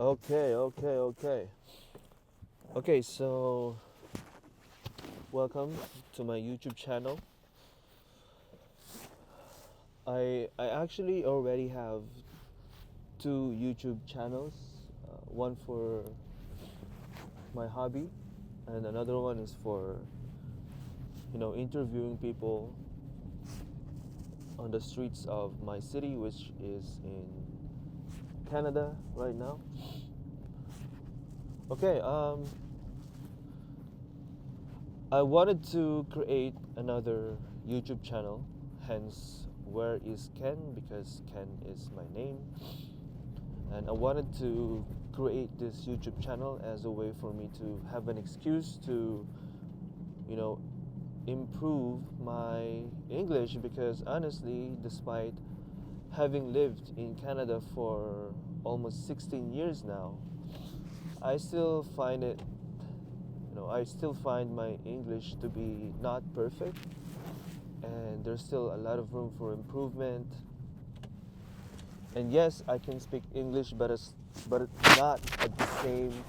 Okay. Okay, so welcome to my YouTube channel. I actually already have two YouTube channels. One for my hobby, and another one is for interviewing people on the streets of my city, which is in Canada right now. Okay, I wanted to create another YouTube channel, hence where is Ken, because Ken is my name. And I wanted to create this YouTube channel as a way for me to have an excuse to, you know, improve my English, because honestly, despite having lived in Canada for almost 16 years now, I still find it, I still find my English to be not perfect, and there's still a lot of room for improvement. And yes, I can speak English, but not at the same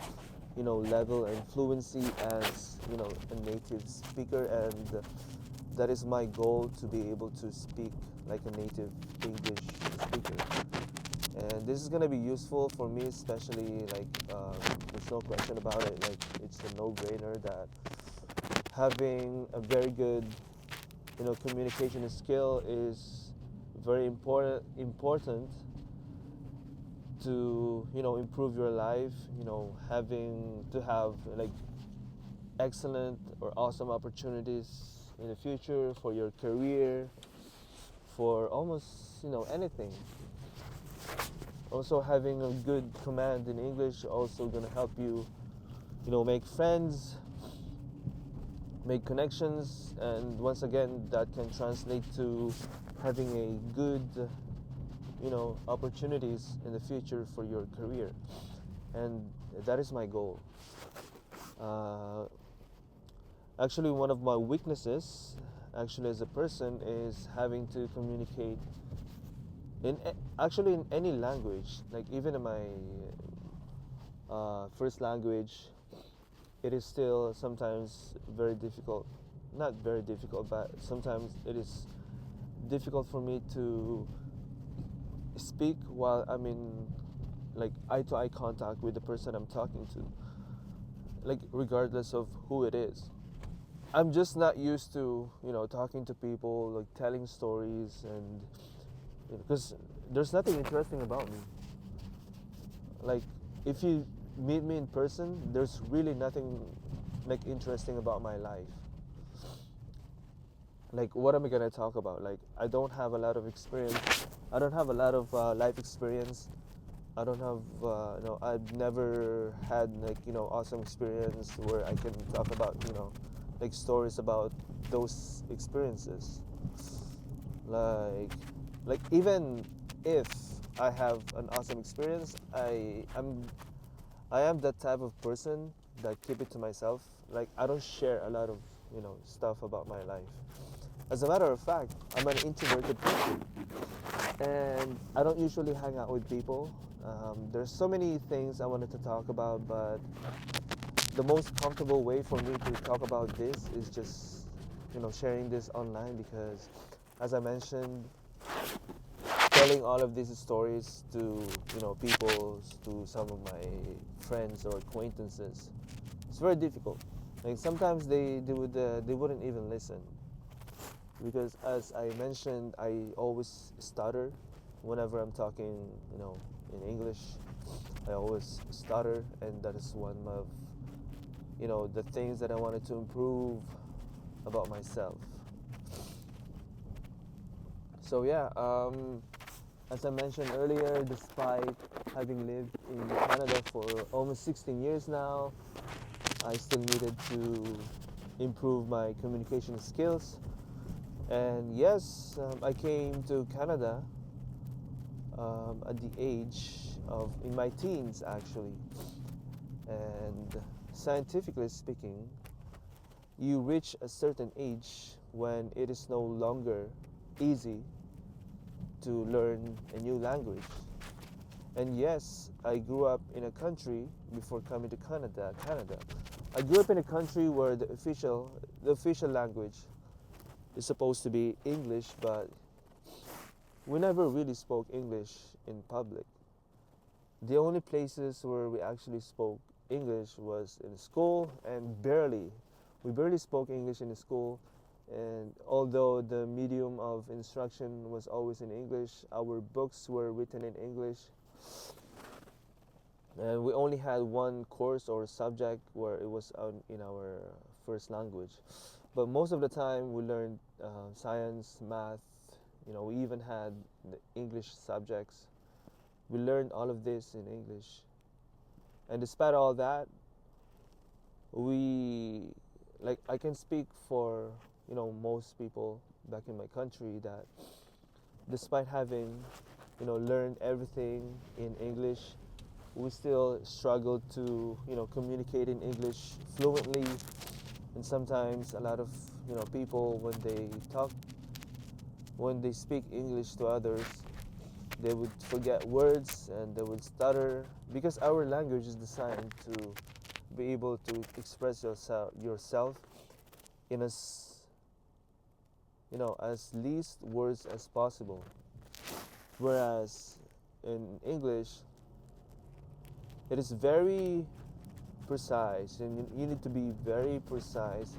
level and fluency as a native speaker, and that is my goal, to be able to speak like a native English speaker. And this is gonna be useful for me, especially there's no question about it. Like, it's a no-brainer that having a very good communication skill is very important to improve your life. Having to have like excellent or awesome opportunities in the future for your career, for almost anything. Also, having a good command in English also gonna help you make friends, make connections, and once again that can translate to having a good opportunities in the future for your career. And that is my goal. uh, Actually, one of my weaknesses, actually, as a person, is having to communicate actually in any language. Like, even in my first language, it is still sometimes very difficult. Not very difficult, but sometimes it is difficult for me to speak while I'm in like eye-to-eye contact with the person I'm talking to, like regardless of who it is. I'm just not used to talking to people, like telling stories, and because there's nothing interesting about me. Like, if you meet me in person, there's really nothing like interesting about my life. Like, what am I gonna talk about? Like, I don't have a lot of experience. I don't have a lot of life experience. I don't have, I've never had like awesome experience where I can talk about like stories about those experiences. Like, even if I have an awesome experience, I am that type of person that keep it to myself. Like, I don't share a lot of stuff about my life. As a matter of fact, I'm an introverted person, and I don't usually hang out with people. There's so many things I wanted to talk about, but the most comfortable way for me to talk about this is just sharing this online, because as I mentioned, telling all of these stories to people, to some of my friends or acquaintances, it's very difficult. Like, sometimes they wouldn't even listen, because as I mentioned, I always stutter whenever I'm talking in English. I always stutter, and that is one of the things that I wanted to improve about myself. So yeah, as I mentioned earlier, despite having lived in Canada for almost 16 years now, I still needed to improve my communication skills. And yes, I came to Canada at the age of, in my teens actually. And scientifically speaking, you reach a certain age when it is no longer easy to learn a new language. And yes, I grew up in a country before coming to Canada. I grew up in a country where the official language is supposed to be English, but we never really spoke English in public. The only places where we actually spoke English was in school, and we barely spoke English in school. And although the medium of instruction was always in English, our books were written in English, and we only had one course or subject where it was in our first language. But most of the time, we learned science, math. We even had the English subjects. We learned all of this in English, and despite all that, we like I can speak for most people back in my country that despite having learned everything in English, we still struggle to communicate in English fluently. And sometimes a lot of people, when they speak English to others, they would forget words and they would stutter, because our language is designed to be able to express yourself in as least words as possible. Whereas in English, it is very precise, and you need to be very precise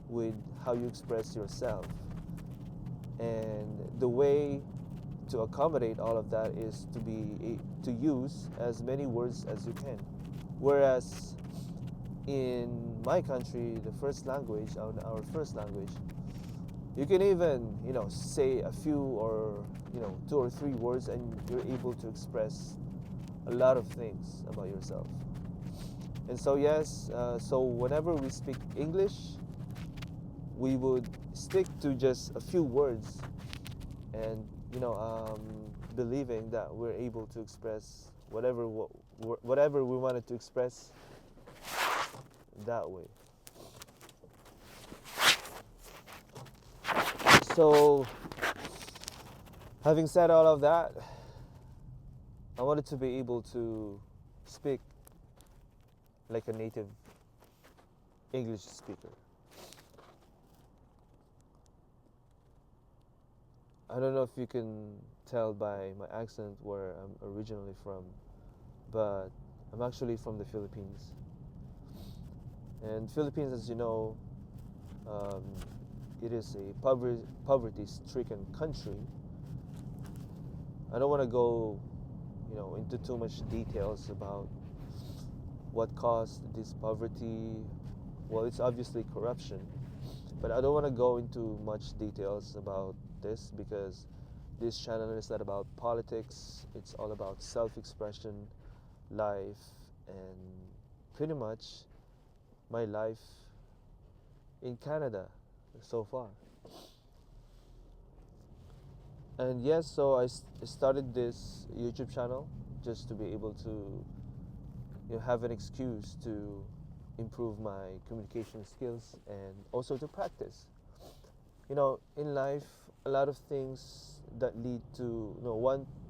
with how you express yourself. And the way to accommodate all of that is to use as many words as you can. Whereas in my country, our first language, you can even say a few or two or three words, and you're able to express a lot of things about yourself. And so yes, so whenever we speak English, we would stick to just a few words, and believing that we're able to express whatever we wanted to express that way. So, having said all of that, I wanted to be able to speak like a native English speaker. I don't know if you can tell by my accent where I'm originally from, but I'm actually from the Philippines. And Philippines, as you know, um, it is a poverty-stricken country. I don't want to go, into too much details about what caused this poverty. Well, it's obviously corruption, but I don't want to go into much details about this, because this channel is not about politics. It's all about self-expression, life, and pretty much my life in Canada so far. And yes, so I started this YouTube channel just to be able to have an excuse to improve my communication skills, and also to practice. In life, a lot of things that lead to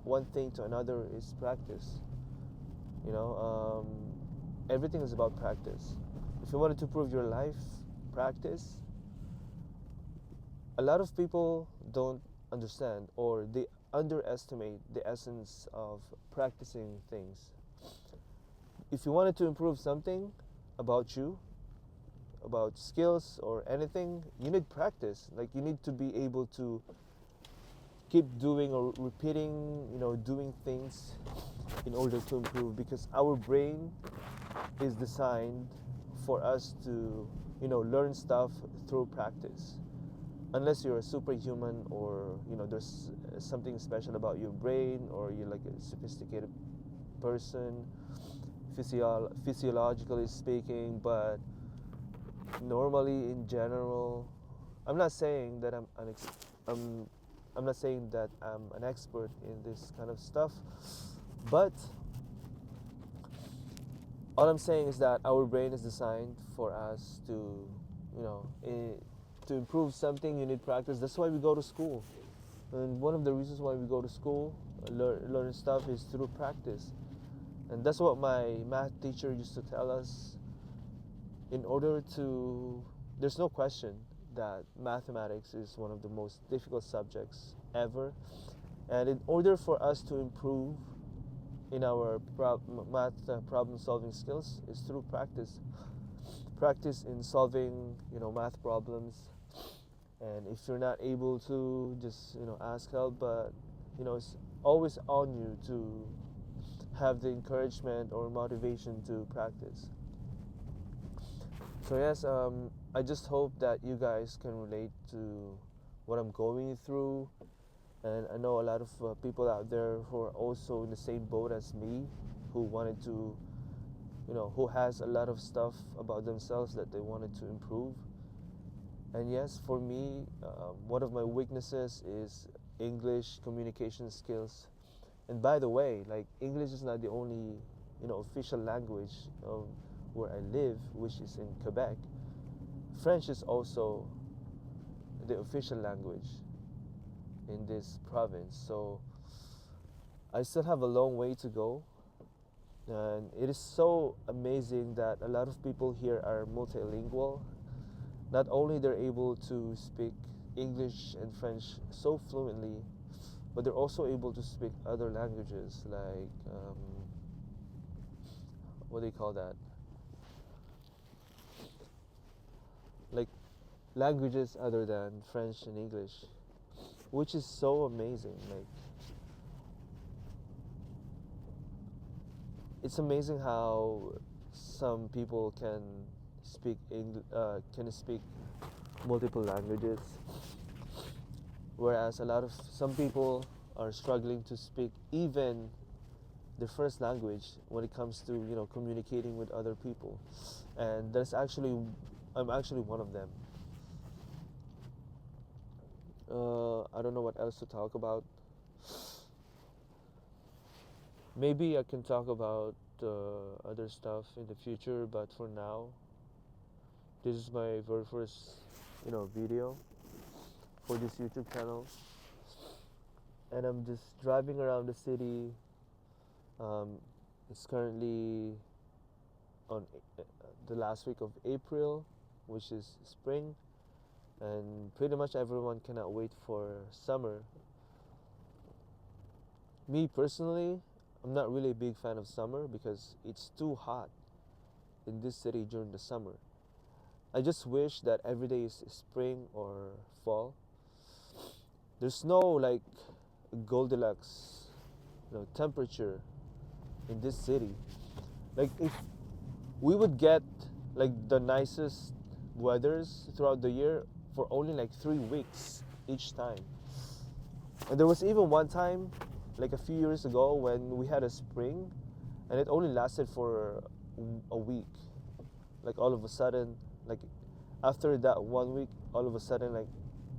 one thing to another is practice. You know, Everything is about practice. If you wanted to improve your life, practice. A lot of people don't understand, or they underestimate the essence of practicing things. If you wanted to improve something about you, about skills or anything, you need practice. Like, you need to be able to keep doing or repeating, doing things in order to improve, because our brain is designed for us to, learn stuff through practice. Unless you're a superhuman, or there's something special about your brain, or you're like a sophisticated person, physiologically speaking. But normally, in general, I'm not saying that I'm not saying that I'm an expert in this kind of stuff, but all I'm saying is that our brain is designed for us to, to improve something. You need practice. That's why we go to school. And one of the reasons why we go to school learn stuff is through practice. And that's what my math teacher used to tell us. In order to, there's no question that mathematics is one of the most difficult subjects ever. And in order for us to improve in our math problem solving skills is through practice. Practice in solving, math problems. And if you're not able to, just, ask help, but, it's always on you to have the encouragement or motivation to practice. So yes, I just hope that you guys can relate to what I'm going through, and I know a lot of people out there who are also in the same boat as me, who wanted to, who has a lot of stuff about themselves that they wanted to improve. And yes, for me, one of my weaknesses is English communication skills. And by the way, like, English is not the only, official language of where I live, which is in Quebec. French is also the official language in this province. So I still have a long way to go. And it is so amazing that a lot of people here are multilingual. Not only they're able to speak English and French so fluently, but they're also able to speak other languages like, what do you call that? Like, languages other than French and English, which is so amazing. Like, it's amazing how some people can speak multiple languages, whereas some people are struggling to speak even their first language when it comes to communicating with other people. And I'm actually one of them. I don't know what else to talk about. Maybe I can talk about other stuff in the future, but for now, this is my very first, video for this YouTube channel, and I'm just driving around the city. It's currently on the last week of April, which is spring, and pretty much everyone cannot wait for summer. Me personally, I'm not really a big fan of summer because it's too hot in this city during the summer. I just wish that every day is spring or fall. There's no like Goldilocks, temperature in this city. Like, if we would get like the nicest weathers throughout the year for only like 3 weeks each time. And there was even one time, like a few years ago, when we had a spring and it only lasted for a week. Like, all of a sudden, like, after that 1 week, all of a sudden, like,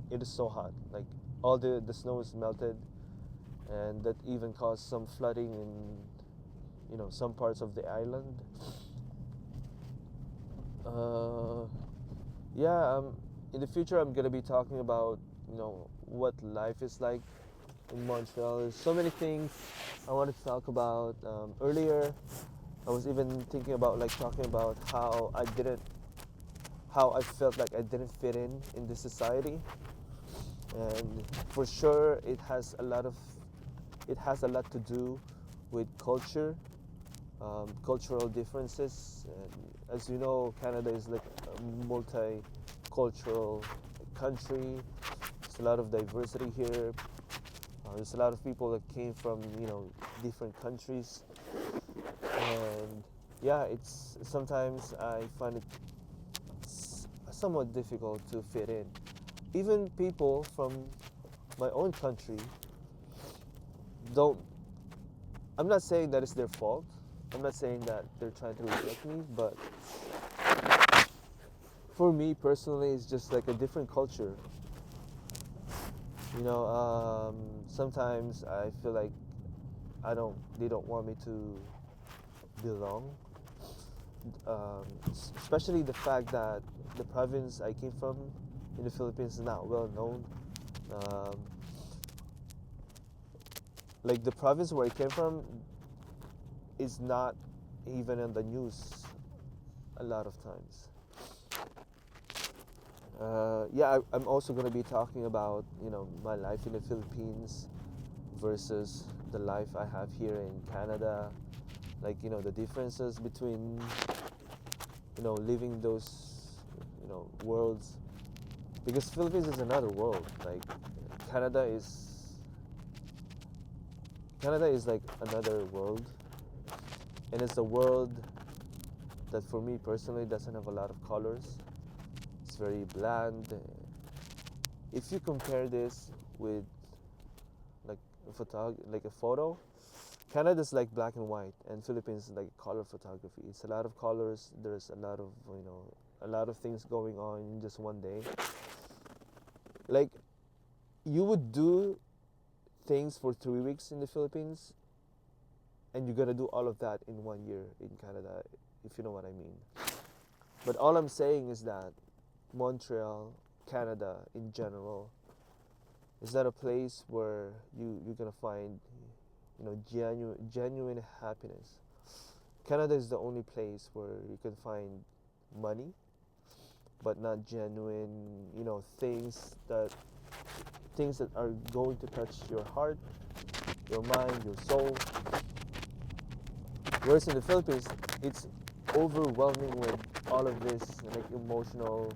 it is so hot. Like, all the snow is melted, and that even caused some flooding in some parts of the island. In the future I'm gonna be talking about what life is like in Montreal. There's so many things I wanted to talk about. Earlier I was even thinking about talking about how I felt like I didn't fit in this society, and for sure it has a lot to do with culture, cultural differences. And as you know, Canada is like a multicultural country. There's a lot of diversity here. There's a lot of people that came from different countries, and it's sometimes I find it somewhat difficult to fit in. Even people from my own country don't. I'm not saying that it's their fault. I'm not saying that they're trying to reject me, but for me personally, it's just like a different culture. Sometimes I feel like they don't want me to belong. Especially the fact that the province I came from in the Philippines is not well known. like the province where I came from is not even in the news a lot of times. Yeah, I'm also going to be talking about, you know, my life in the Philippines versus the life I have here in Canada, like, you know, the differences between, you know, living those, you know, worlds, because Philippines is another world. Like Canada is Canada is like another world, and it's a world that for me personally doesn't have a lot of colors. It's very bland. If you compare this with like like a photo, Canada's like black and white, and Philippines is like color photography. It's a lot of colors. There's a lot of, you know, a lot of things going on in just one day. Like you would do things for 3 weeks in the Philippines, and you're gonna do all of that in 1 year in Canada, if you know what I mean. But all I'm saying is that Montreal, Canada in general, is not a place where you're gonna find, you know, genuine happiness. Canada is the only place where you can find money, but not genuine, you know, things that are going to touch your heart, your mind, your soul. Whereas in the Philippines, it's overwhelming with all of this, like emotional,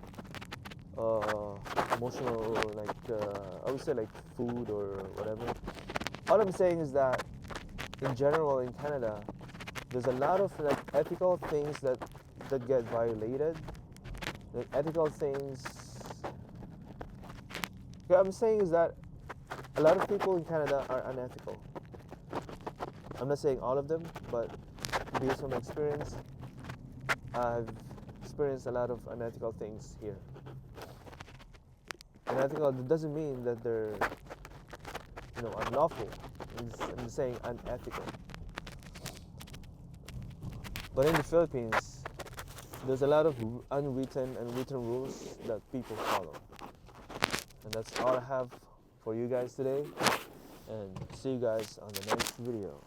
like I would say like food or whatever. All I'm saying is that in general in Canada, there's a lot of like ethical things that get violated. Like ethical things. What I'm saying is that a lot of people in Canada are unethical. I'm not saying all of them, but based on my experience, I've experienced a lot of unethical things here. Unethical doesn't mean that they're, you know, unlawful. I'm just saying unethical. But in the Philippines, there's a lot of unwritten and written rules that people follow. And that's all I have for you guys today. And see you guys on the next video.